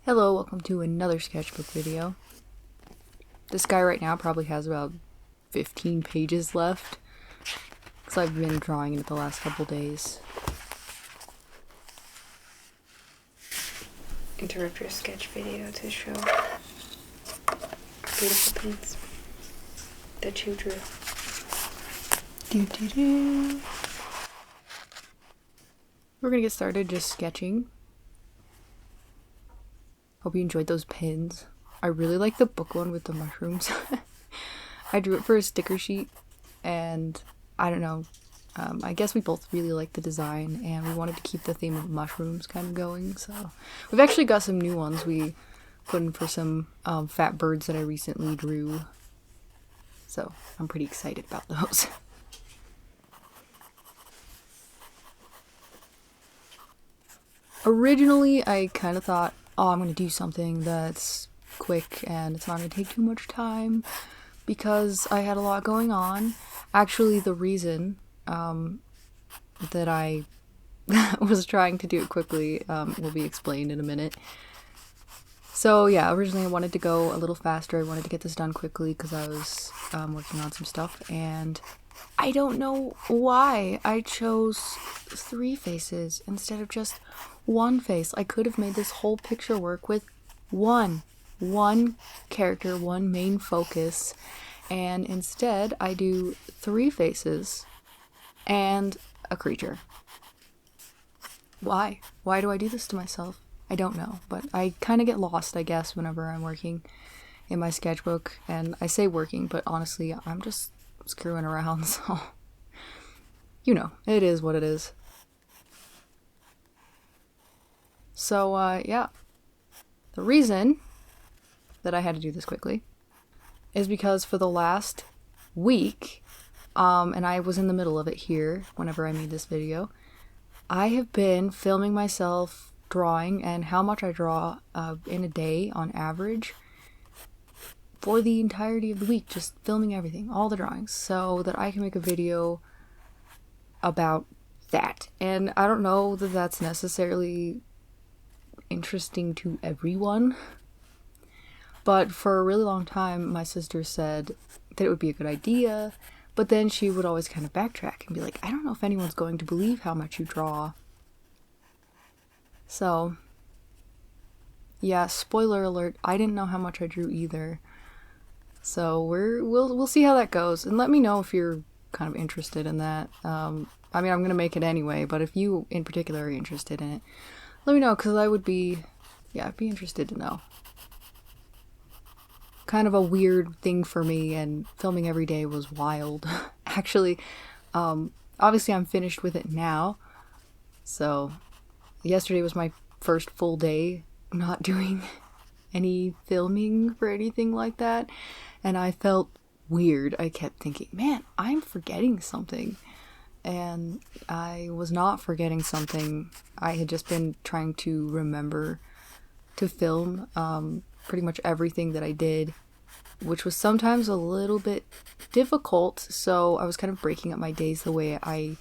Hello, welcome to another sketchbook video. This guy right now probably has about 15 pages left, because I've been drawing it the last couple days. Interrupt your sketch video to show beautiful things that you drew. We're gonna get started just sketching. Hope you enjoyed those pins. I really like the book one with the mushrooms. I drew it for a sticker sheet, and I don't know, I guess we both really liked the design, and we wanted to keep the theme of mushrooms kind of going, so we've actually got some new ones we put in for some fat birds that I recently drew, so I'm pretty excited about those. Originally, I kind of thought, oh, I'm going to do something that's quick and it's not going to take too much time because I had a lot going on. Actually, the reason that I was trying to do it quickly will be explained in a minute. So yeah, originally I wanted to go a little faster. I wanted to get this done quickly because I was working on some stuff, and I don't know why I chose 3 faces instead of just 1 face. I could have made this whole picture work with one character, 1 main focus, and instead I do 3 faces and a creature. Why? Why do I do this to myself? I don't know, but I kind of get lost, I guess, whenever I'm working in my sketchbook, and I say working, but honestly, I'm just screwing around, so you know, it is what it is. So, yeah. The reason that I had to do this quickly is because for the last week, and I was in the middle of it here whenever I made this video, I have been filming myself drawing and how much I draw in a day on average for the entirety of the week, just filming everything, all the drawings, so that I can make a video about that. And I don't know that that's necessarily interesting to everyone, but for a really long time my sister said that it would be a good idea, but then she would always kind of backtrack and be like, I don't know if anyone's going to believe how much you draw. So yeah, spoiler alert, I didn't know how much I drew either. So we'll see how that goes, and let me know if you're kind of interested in that. I mean, I'm gonna make it anyway, but if you in particular are interested in it, let me know, because I would be, yeah, I'd be interested to know. Kind of a weird thing for me, and filming every day was wild. Actually, obviously I'm finished with it now, so yesterday was my first full day not doing any filming for anything like that, and I felt weird. I kept thinking, man, I'm forgetting something. And I was not forgetting something. I had just been trying to remember to film pretty much everything that I did, which was sometimes a little bit difficult, so I was kind of breaking up my days the way I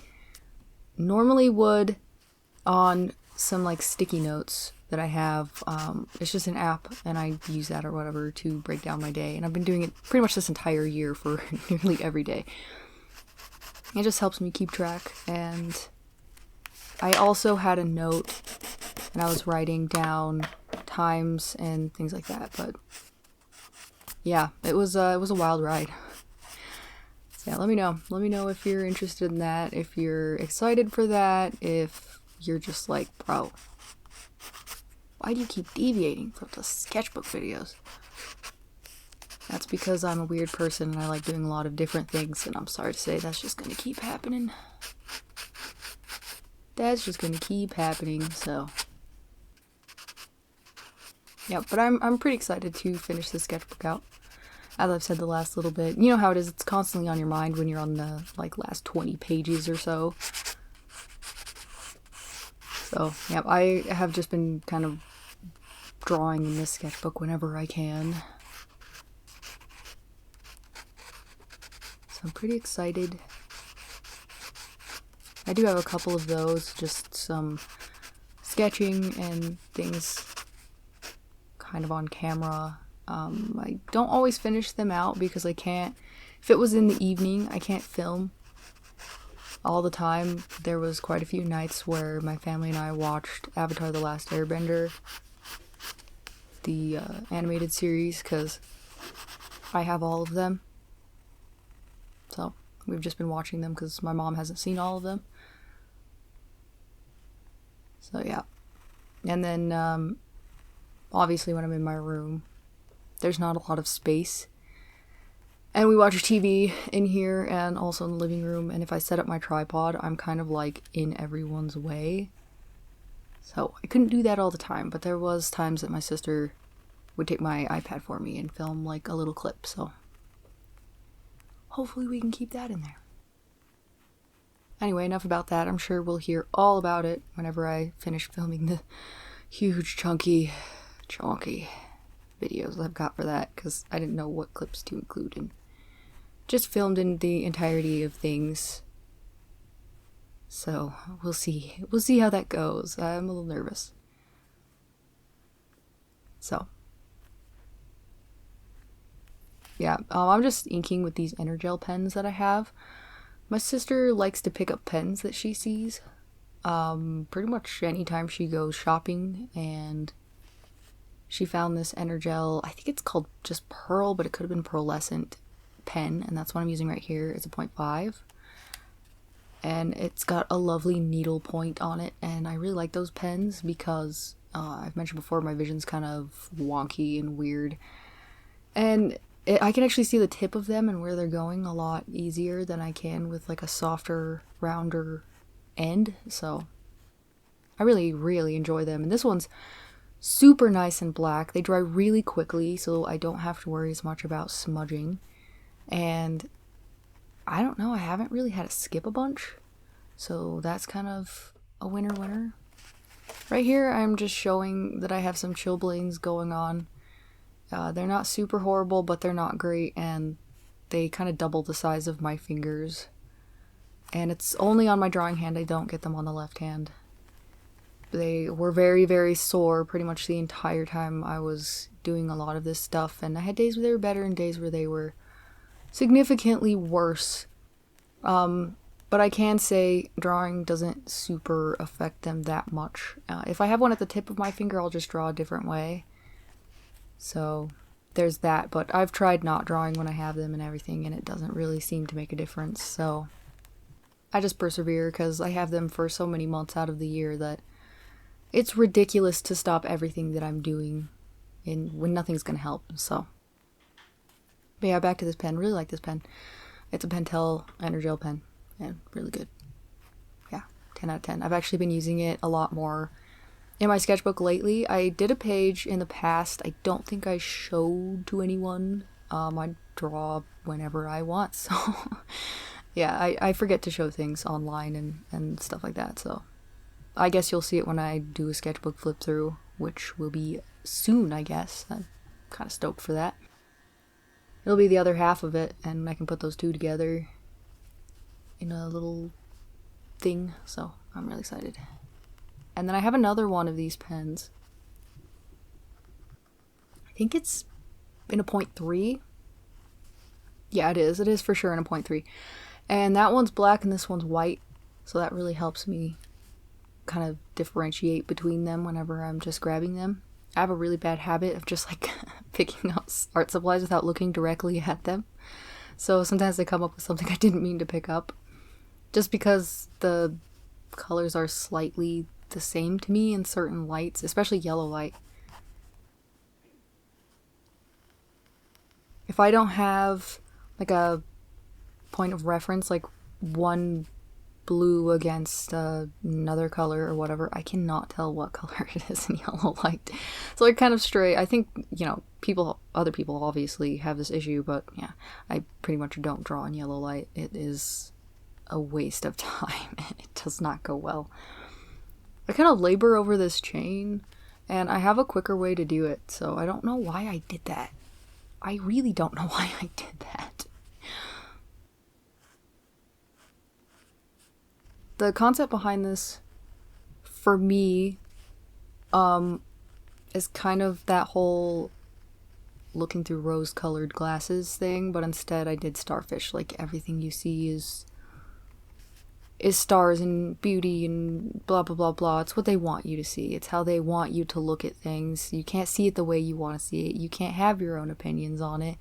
normally would on some like sticky notes that I have. It's just an app, and I use that or whatever to break down my day, and I've been doing it pretty much this entire year for nearly every day. It just helps me keep track. And I also had a note, and I was writing down times and things like that, but yeah, it was a wild ride. So yeah, let me know if you're interested in that, if you're excited for that, if you're just like, bro, why do you keep deviating from the sketchbook videos? That's because I'm a weird person and I like doing a lot of different things, and I'm sorry to say that's just gonna keep happening. That's just gonna keep happening, so yeah, but I'm pretty excited to finish this sketchbook out. As I've said the last little bit, you know how it is, it's constantly on your mind when you're on the like last 20 pages or so. So yeah, I have just been kind of drawing in this sketchbook whenever I can. So I'm pretty excited. I do have a couple of those, just some sketching and things kind of on camera. I don't always finish them out because I can't. If it was in the evening, I can't film all the time. There was quite a few nights where my family and I watched Avatar: The Last Airbender, the animated series, because I have all of them. So we've just been watching them because my mom hasn't seen all of them. So yeah. And then obviously when I'm in my room, there's not a lot of space. And we watch TV in here and also in the living room. And if I set up my tripod, I'm kind of like in everyone's way. So I couldn't do that all the time, but there was times that my sister would take my iPad for me and film like a little clip. So hopefully we can keep that in there. Anyway, enough about that. I'm sure we'll hear all about it whenever I finish filming the huge chonky videos I've got for that, because I didn't know what clips to include and just filmed in the entirety of things. So we'll see how that goes. I'm a little nervous. So yeah, I'm just inking with these Energel pens that I have. My sister likes to pick up pens that she sees pretty much anytime she goes shopping, and she found this Energel, I think it's called just Pearl, but it could have been Pearlescent pen, and that's what I'm using right here. It's a 0.5, and it's got a lovely needle point on it, and I really like those pens because I've mentioned before my vision's kind of wonky and weird, and I can actually see the tip of them and where they're going a lot easier than I can with like a softer, rounder end. So I really, really enjoy them. And this one's super nice and black. They dry really quickly, so I don't have to worry as much about smudging. And I don't know, I haven't really had to skip a bunch. So that's kind of a winner. Right here, I'm just showing that I have some chilblains going on. They're not super horrible, but they're not great, and they kind of double the size of my fingers. And it's only on my drawing hand, I don't get them on the left hand. They were very, very sore pretty much the entire time I was doing a lot of this stuff, and I had days where they were better and days where they were significantly worse. But I can say drawing doesn't super affect them that much. If I have one at the tip of my finger, I'll just draw a different way. So there's that, but I've tried not drawing when I have them and everything, and it doesn't really seem to make a difference. So I just persevere because I have them for so many months out of the year that it's ridiculous to stop everything that I'm doing when nothing's gonna help. So, but yeah, back to this pen. Really like this pen. It's a Pentel Energel pen, and really good. Yeah, 10 out of 10. I've actually been using it a lot more in my sketchbook lately. I did a page in the past. I don't think I showed to anyone. I draw whenever I want, so yeah, I forget to show things online and stuff like that, so I guess you'll see it when I do a sketchbook flip through, which will be soon, I guess. I'm kind of stoked for that. It'll be the other half of it, and I can put those two together in a little thing, so I'm really excited. And then I have another one of these pens. I think it's in a 0.3. Yeah, it is. It is for sure in a 0.3. And that one's black and this one's white. So that really helps me kind of differentiate between them whenever I'm just grabbing them. I have a really bad habit of just like picking up art supplies without looking directly at them. So sometimes I come up with something I didn't mean to pick up. Just because the colors are slightly the same to me in certain lights, especially yellow light. If I don't have like a point of reference, like one blue against another color or whatever, I cannot tell what color it is in yellow light. So I kind of stray. I think, other people obviously have this issue, but yeah, I pretty much don't draw in yellow light. It is a waste of time and it does not go well. I kind of labor over this chain, and I have a quicker way to do it, so I don't know why I did that. I really don't know why I did that. The concept behind this, for me, is kind of that whole looking through rose-colored glasses thing, but instead I did starfish. Like, everything you see is stars and beauty and blah blah blah blah. It's what they want you to see. It's how they want you to look at things. You can't see it the way you want to see it. You can't have your own opinions on it.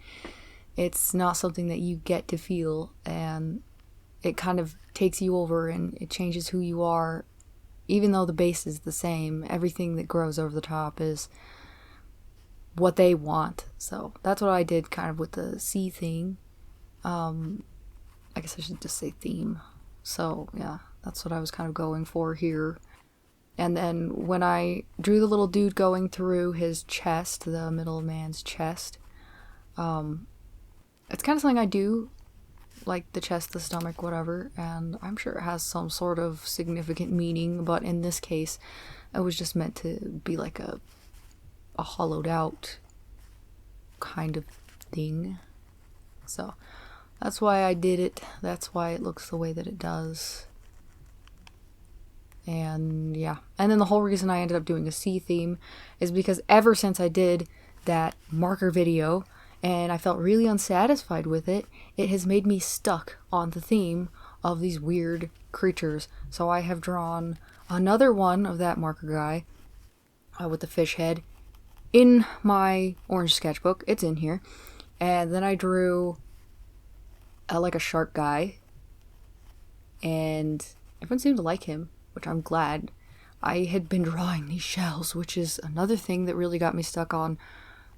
It's not something that you get to feel, and it kind of takes you over and it changes who you are. Even though the base is the same, everything that grows over the top is what they want. So that's what I did kind of with the sea thing. I guess I should just say theme. So yeah, that's what I was kind of going for here. And then when I drew the little dude going through his chest, the middle man's chest, it's kind of something I do, like the chest, the stomach, whatever, and I'm sure it has some sort of significant meaning, but in this case, it was just meant to be like a hollowed out kind of thing. So that's why I did it. That's why it looks the way that it does. And yeah. And then the whole reason I ended up doing a sea theme is because ever since I did that marker video and I felt really unsatisfied with it, it has made me stuck on the theme of these weird creatures. So I have drawn another one of that marker guy with the fish head in my orange sketchbook. It's in here. And then I drew like a shark guy, and everyone seemed to like him, which I'm glad. I had been drawing these shells, which is another thing that really got me stuck on,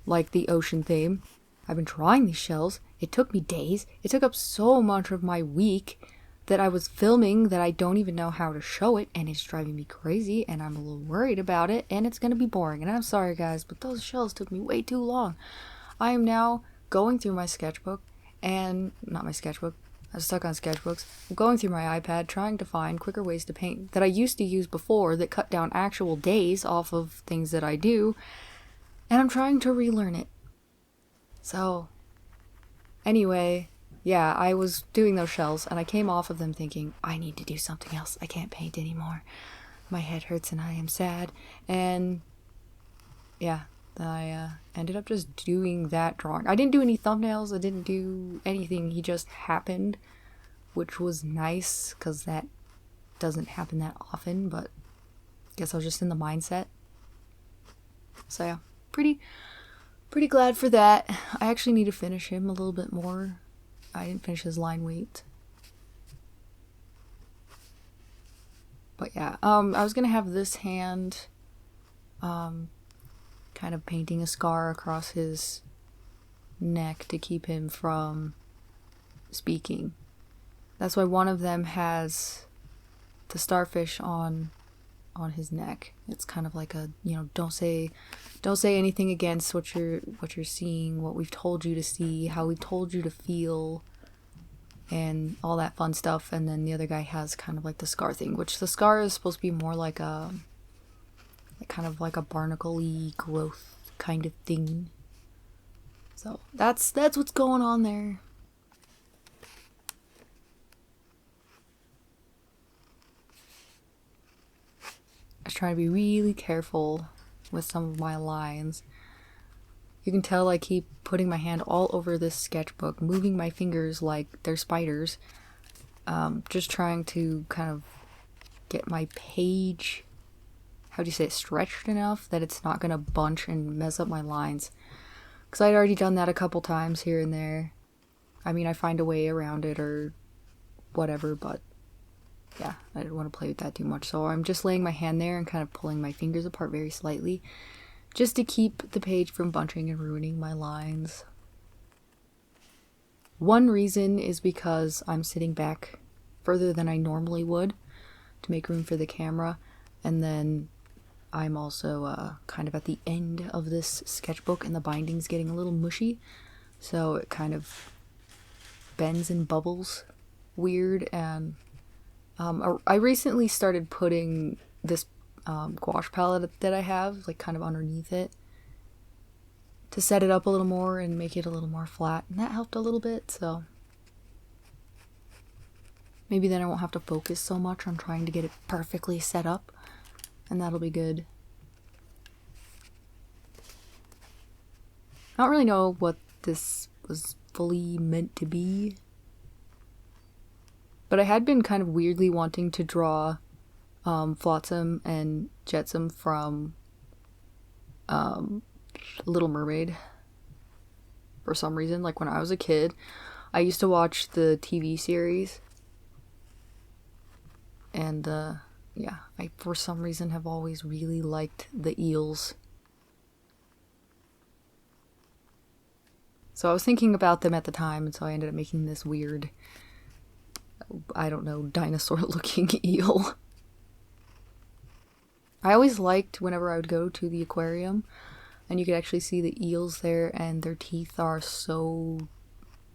like, the ocean theme. I've been drawing these shells. It took me days. It took up so much of my week that I was filming that I don't even know how to show it, and it's driving me crazy, and I'm a little worried about it, and it's going to be boring. And I'm sorry, guys, but those shells took me way too long. I am now going through my sketchbook, and not my sketchbook. I was stuck on sketchbooks. I'm going through my iPad trying to find quicker ways to paint that I used to use before that cut down actual days off of things that I do, and I'm trying to relearn it. So, anyway, yeah, I was doing those shells, and I came off of them thinking, I need to do something else. I can't paint anymore. My head hurts and I am sad. And yeah, I ended up just doing that drawing. I didn't do any thumbnails. I didn't do anything. He just happened, which was nice because that doesn't happen that often, but I guess I was just in the mindset. So yeah, pretty glad for that. I actually need to finish him a little bit more. I didn't finish his line weight. But yeah, I was gonna have this hand kind of painting a scar across his neck to keep him from speaking. That's why one of them has the starfish on his neck. It's kind of like a, don't say anything against what you're seeing, what we've told you to see, how we've told you to feel, and all that fun stuff. And then the other guy has kind of like the scar thing, which the scar is supposed to be more like a kind of like a barnacle-y growth kind of thing. So that's what's going on there. I was trying to be really careful with some of my lines. You can tell I keep putting my hand all over this sketchbook, moving my fingers like they're spiders. Just trying to kind of get my page, how do you say it, stretched enough that it's not going to bunch and mess up my lines. Because I'd already done that a couple times here and there. I mean, I find a way around it or whatever, but yeah, I didn't want to play with that too much. So I'm just laying my hand there and kind of pulling my fingers apart very slightly, just to keep the page from bunching and ruining my lines. One reason is because I'm sitting back further than I normally would to make room for the camera, and then I'm also kind of at the end of this sketchbook and the binding's getting a little mushy, so it kind of bends and bubbles weird. And I recently started putting this gouache palette that I have like kind of underneath it to set it up a little more and make it a little more flat, and that helped a little bit. So maybe then I won't have to focus so much on trying to get it perfectly set up, and that'll be good. I don't really know what this was fully meant to be, but I had been kind of weirdly wanting to draw Flotsam and Jetsam from Little Mermaid for some reason. Like when I was a kid, I used to watch the TV series, and yeah, I for some reason have always really liked the eels. So I was thinking about them at the time, and so I ended up making this weird, I don't know, dinosaur looking eel. I always liked whenever I would go to the aquarium and you could actually see the eels there, and their teeth are so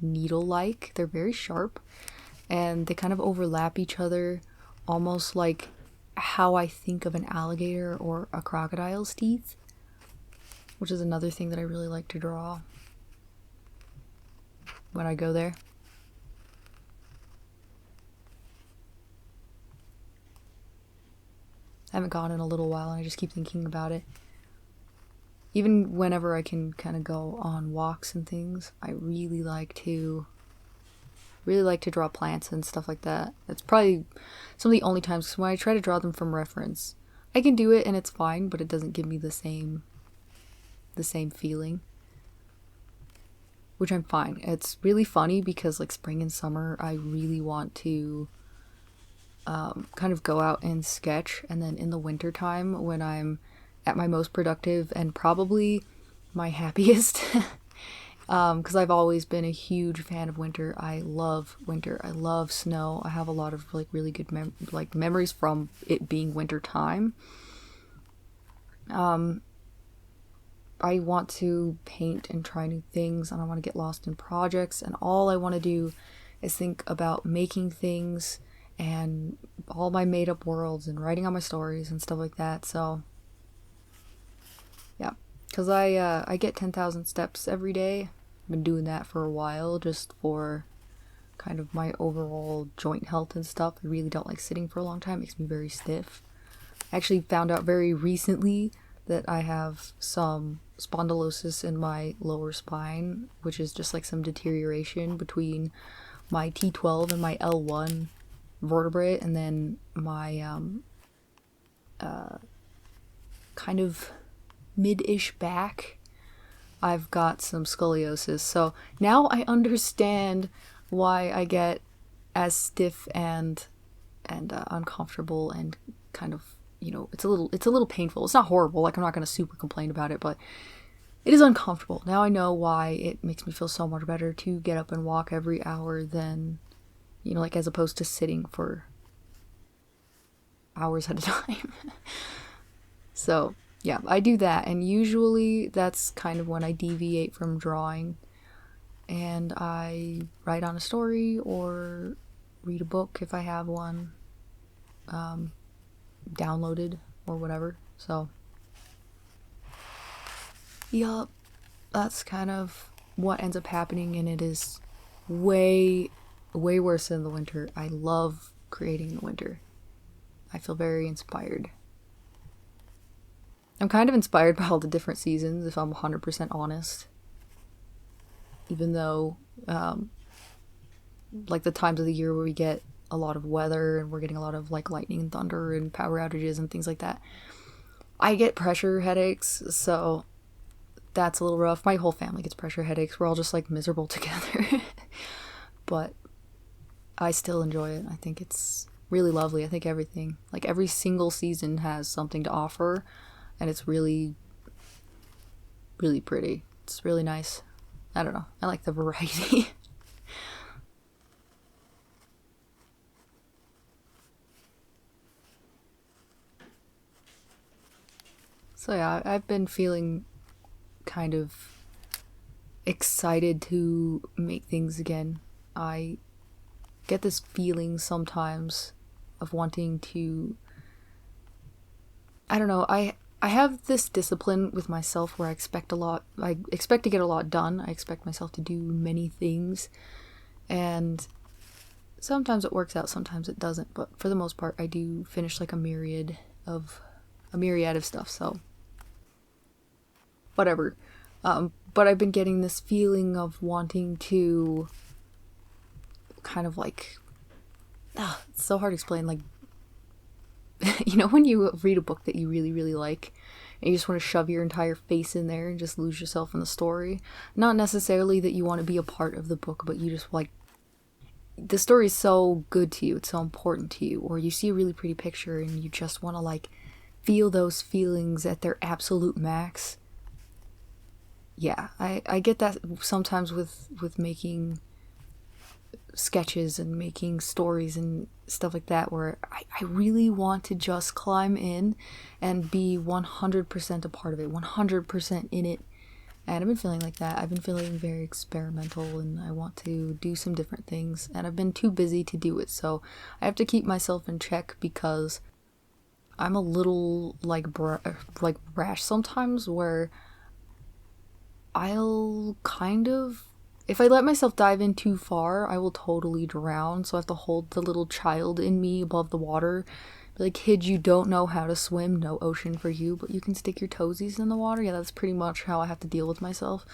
needle-like. They're very sharp and they kind of overlap each other, almost like how I think of an alligator or a crocodile's teeth, which is another thing that I really like to draw when I go there. I haven't gone in a little while and I just keep thinking about it. Even whenever I can kind of go on walks and things, I really like to draw plants and stuff like that. It's probably some of the only times when I try to draw them from reference. I can do it and it's fine, but it doesn't give me the same feeling. Which I'm fine. It's really funny because like spring and summer, I really want to kind of go out and sketch, and then in the winter time when I'm at my most productive and probably my happiest, because I've always been a huge fan of winter. I love winter. I love snow. I have a lot of like really good memories from it being winter time. I want to paint and try new things, and I want to get lost in projects, and all I want to do is think about making things and all my made up worlds and writing on my stories and stuff like that. So yeah, because I get 10,000 steps every day. I've been doing that for a while just for kind of my overall joint health and stuff. I really don't like sitting for a long time. It makes me very stiff. I actually found out very recently that I have some spondylosis in my lower spine, which is just like some deterioration between my T12 and my L1 vertebrae, and then my kind of mid-ish back. I've got some scoliosis, so now I understand why I get as stiff and uncomfortable and kind of, you know, it's a little painful. It's not horrible, like I'm not gonna super complain about it, but it is uncomfortable. Now I know why it makes me feel so much better to get up and walk every hour than, you know, like as opposed to sitting for hours at a time. So yeah, I do that, and usually that's kind of when I deviate from drawing and I write on a story or read a book if I have one downloaded or whatever. So yup, that's kind of what ends up happening, and it is way worse than the winter. I love creating in the winter. I feel very inspired. I'm kind of inspired by all the different seasons, if I'm 100% honest. Even though, like the times of the year where we get a lot of weather and we're getting a lot of like lightning and thunder and power outages and things like that, I get pressure headaches, so that's a little rough. My whole family gets pressure headaches. We're all just like miserable together. But I still enjoy it. I think it's really lovely. I think every single season has something to offer, and it's really, really pretty. It's really nice. I don't know. I like the variety. So yeah, I've been feeling kind of excited to make things again. I get this feeling sometimes of wanting to, I don't know, I have this discipline with myself where I expect to get a lot done. I expect myself to do many things, and sometimes it works out, sometimes it doesn't, but for the most part I do finish like a myriad of stuff, so whatever. but I've been getting this feeling of wanting to kind of like, it's so hard to explain, like, you know when you read a book that you really, really like, and you just want to shove your entire face in there and just lose yourself in the story? Not necessarily that you want to be a part of the book, but you just like, the story is so good to you, it's so important to you, or you see a really pretty picture and you just want to like feel those feelings at their absolute max. Yeah, I get that sometimes with making sketches and making stories and stuff like that, where I really want to just climb in and be 100% a part of it, 100% in it. And I've been feeling like that. I've been feeling very experimental and I want to do some different things, and I've been too busy to do it, so I have to keep myself in check because I'm a little like rash sometimes, where I'll kind of, if I let myself dive in too far, I will totally drown. So I have to hold the little child in me above the water. Be like, kid, you don't know how to swim. No ocean for you, but you can stick your toesies in the water. Yeah, that's pretty much how I have to deal with myself.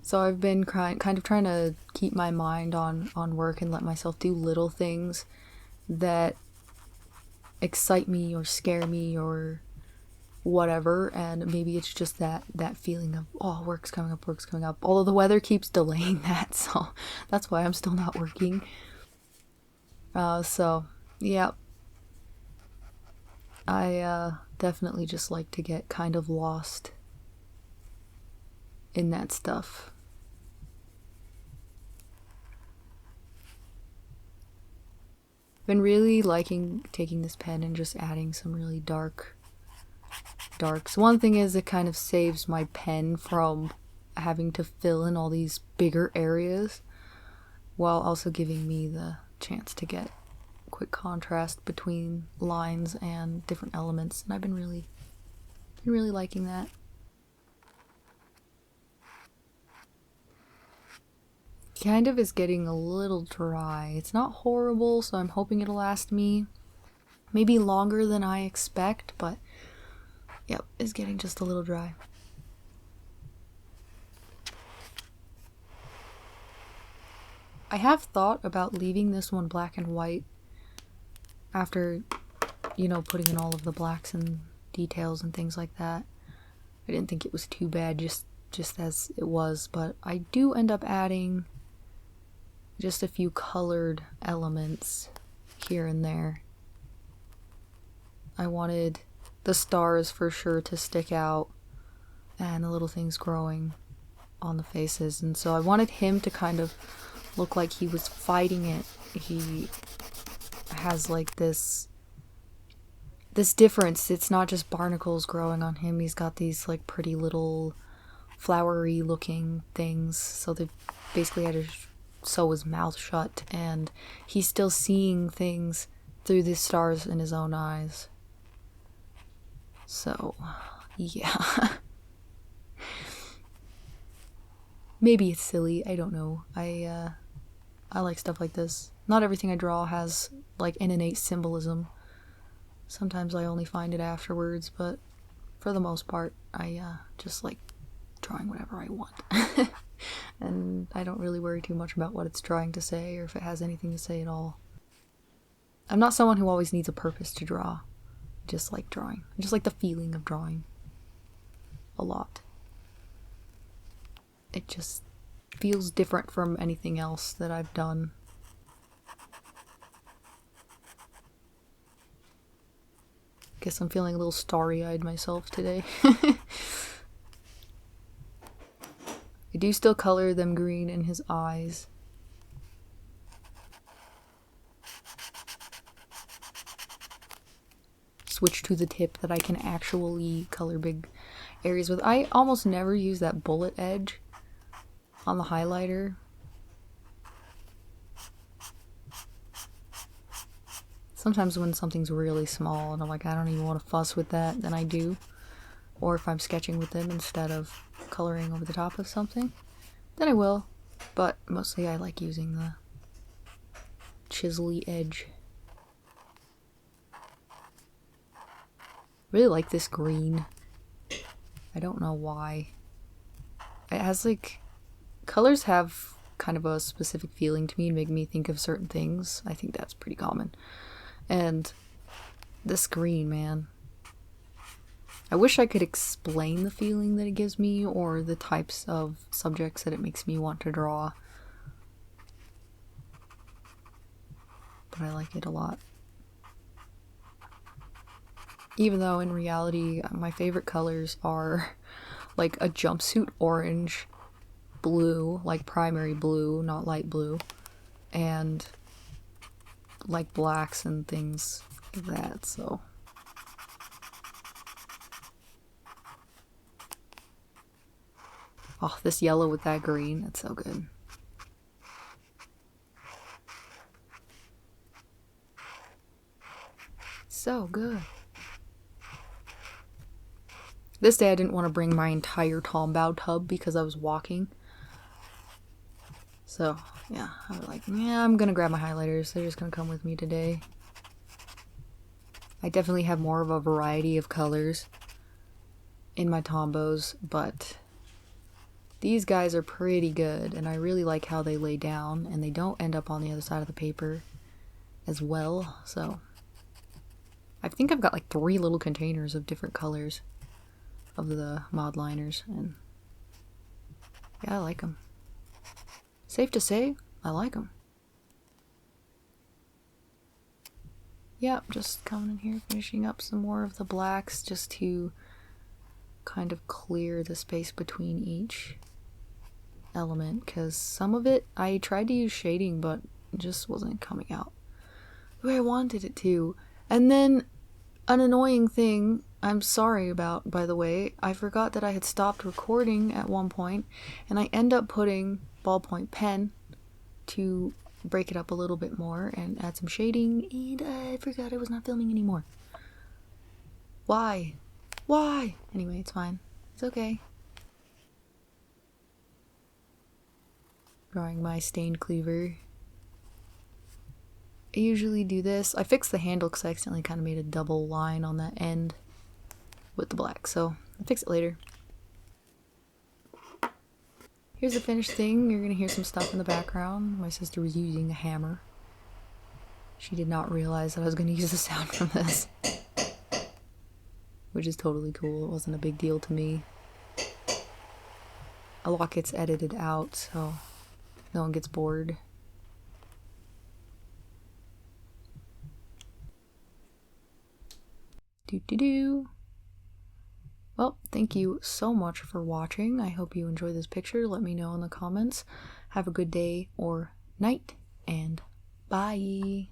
So I've been kind of trying to keep my mind on work and let myself do little things that excite me or scare me or whatever, and maybe it's just that feeling of, oh, work's coming up, although the weather keeps delaying that, so that's why I'm still not working. So yeah, I definitely just like to get kind of lost in that stuff. Been really liking taking this pen and just adding some really darks. One thing is, it kind of saves my pen from having to fill in all these bigger areas, while also giving me the chance to get quick contrast between lines and different elements, and I've been really liking that. Kind of is getting a little dry. It's not horrible, so I'm hoping it'll last me maybe longer than I expect, but yep, it's getting just a little dry. I have thought about leaving this one black and white after, putting in all of the blacks and details and things like that. I didn't think it was too bad just as it was, but I do end up adding just a few colored elements here and there. I wanted the stars for sure to stick out and the little things growing on the faces, and so I wanted him to kind of look like he was fighting it. He has like this difference. It's not just barnacles growing on him. He's got these like pretty little flowery looking things, so they basically had to sew his mouth shut, and he's still seeing things through the stars in his own eyes. So yeah. Maybe it's silly, I don't know. I like stuff like this. Not everything I draw has like an innate symbolism. Sometimes I only find it afterwards, but for the most part, I just like drawing whatever I want. And I don't really worry too much about what it's trying to say or if it has anything to say at all. I'm not someone who always needs a purpose to draw. I just like drawing. I just like the feeling of drawing a lot. It just feels different from anything else that I've done. Guess I'm feeling a little starry-eyed myself today. I do still color them green in his eyes. Switch to the tip that I can actually color big areas with. I almost never use that bullet edge on the highlighter. Sometimes when something's really small and I'm like, I don't even want to fuss with that, then I do. Or if I'm sketching with them instead of coloring over the top of something, then I will. But mostly I like using the chisel-y edge. Really like this green. I don't know why. It has like, colors have kind of a specific feeling to me and make me think of certain things. I think that's pretty common. And this green, man. I wish I could explain the feeling that it gives me or the types of subjects that it makes me want to draw. But I like it a lot. Even though in reality, my favorite colors are like a jumpsuit orange, blue, like primary blue, not light blue, and like blacks and things like that, so. Oh, this yellow with that green, it's so good. So good. This day I didn't want to bring my entire Tombow tub because I was walking. So, yeah, I was like, yeah, I'm gonna grab my highlighters. They're just gonna come with me today. I definitely have more of a variety of colors in my Tombows, but these guys are pretty good, and I really like how they lay down, and they don't end up on the other side of the paper as well, so. I think I've got like 3 little containers of different colors of the mod liners, and yeah, I like them. Safe to say, I like them. Yep, just coming in here, finishing up some more of the blacks just to kind of clear the space between each element, because some of it I tried to use shading but it just wasn't coming out the way I wanted it to. And then an annoying thing I'm sorry about, by the way, I forgot that I had stopped recording at one point, and I end up putting ballpoint pen to break it up a little bit more and add some shading, and I forgot I was not filming anymore. Why? Why? Anyway, it's fine. It's okay. Drawing my stained cleaver. I usually do this. I fixed the handle because I accidentally kind of made a double line on that end with the black, so I'll fix it later. Here's the finished thing. You're gonna hear some stuff in the background. My sister was using a hammer. She did not realize that I was gonna use the sound from this, which is totally cool. It wasn't a big deal to me. A lot gets edited out, so no one gets bored. Doo-doo-doo. Well, thank you so much for watching. I hope you enjoyed this picture. Let me know in the comments. Have a good day or night, and bye.